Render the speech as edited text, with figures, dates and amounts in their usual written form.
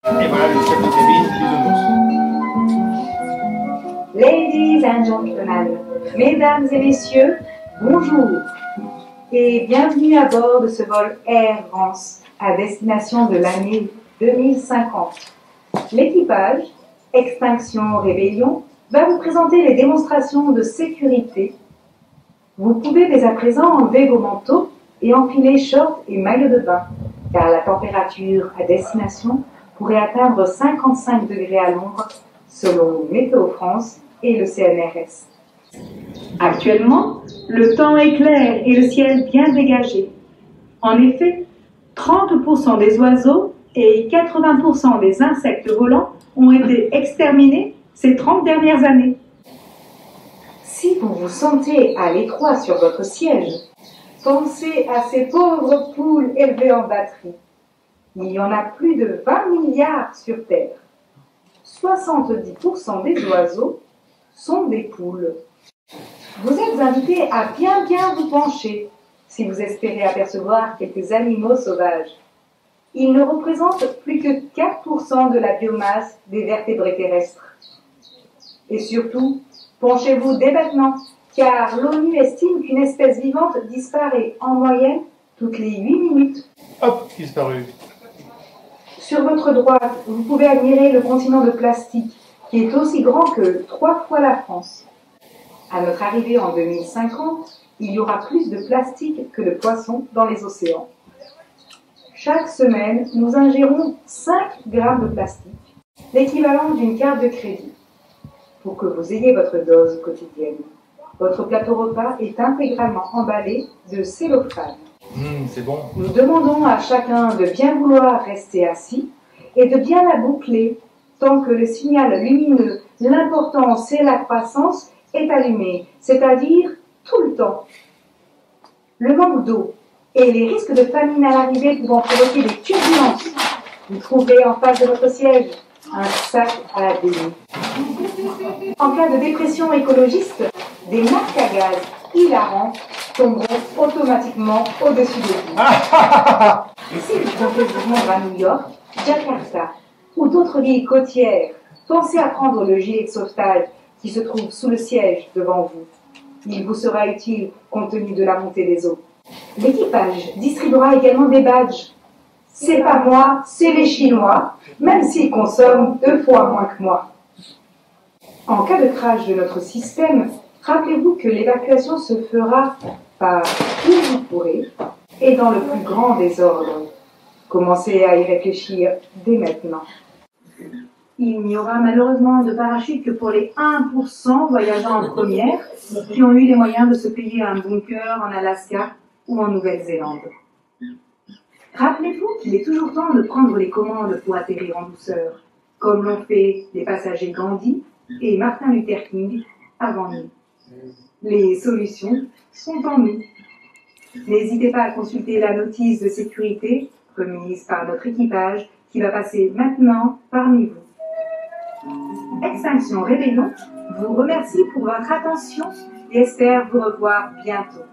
Et voilà le chef de cabine du Zonos. Ladies and gentlemen, mesdames et messieurs, bonjour et bienvenue à bord de ce vol Air France à destination de l'année 2050. L'équipage, Extinction Rébellion, va vous présenter les démonstrations de sécurité. Vous pouvez dès à présent enlever vos manteaux et enfiler shorts et maillots de bain, car la température à destination pourrait atteindre 55 degrés à l'ombre, selon Météo France et le CNRS. Actuellement, le temps est clair et le ciel bien dégagé. En effet, 30% des oiseaux et 80% des insectes volants ont été exterminés ces 30 dernières années. Si vous vous sentez à l'étroit sur votre siège, pensez à ces pauvres poules élevées en batterie. Il y en a plus de 20 milliards sur Terre. 70% des oiseaux sont des poules. Vous êtes invité à bien vous pencher si vous espérez apercevoir quelques animaux sauvages. Ils ne représentent plus que 4% de la biomasse des vertébrés terrestres. Et surtout, penchez-vous dès maintenant, car l'ONU estime qu'une espèce vivante disparaît en moyenne toutes les 8 minutes. Hop, disparu. Sur votre droite, vous pouvez admirer le continent de plastique, qui est aussi grand que 3 fois la France. À notre arrivée en 2050, il y aura plus de plastique que de poissons dans les océans. Chaque semaine, nous ingérons 5 grammes de plastique, l'équivalent d'une carte de crédit. Pour que vous ayez votre dose quotidienne, votre plateau repas est intégralement emballé de cellophane. C'est bon. Nous demandons à chacun de bien vouloir rester assis et de bien la boucler tant que le signal lumineux « L'important, c'est la croissance » est allumé, c'est-à-dire tout le temps. Le manque d'eau et les risques de famine à l'arrivée pouvant provoquer des turbulences. Vous trouverez en face de votre siège un sac à déni. En cas de dépression écologiste, des masques à gaz hilarants tomberont automatiquement au-dessus de vous. Si vous comptez vous rendre à New York, Jakarta ou d'autres villes côtières, pensez à prendre le gilet de sauvetage qui se trouve sous le siège devant vous. Il vous sera utile compte tenu de la montée des eaux. L'équipage distribuera également des badges. C'est pas moi, c'est les Chinois, même s'ils consomment 2 fois moins que moi. En cas de crash de notre système, rappelez-vous que l'évacuation se fera par où vous pourrez et dans le plus grand désordre. Commencez à y réfléchir dès maintenant. Il n'y aura malheureusement de parachute que pour les 1% voyageant en première qui ont eu les moyens de se payer un bunker en Alaska ou en Nouvelle-Zélande. Rappelez-vous qu'il est toujours temps de prendre les commandes pour atterrir en douceur, comme l'ont fait les passagers Gandhi et Martin Luther King avant nous. Les solutions sont en nous. N'hésitez pas à consulter la notice de sécurité remise par notre équipage qui va passer maintenant parmi vous. Extinction Rébellion vous remercie pour votre attention et espère vous revoir bientôt.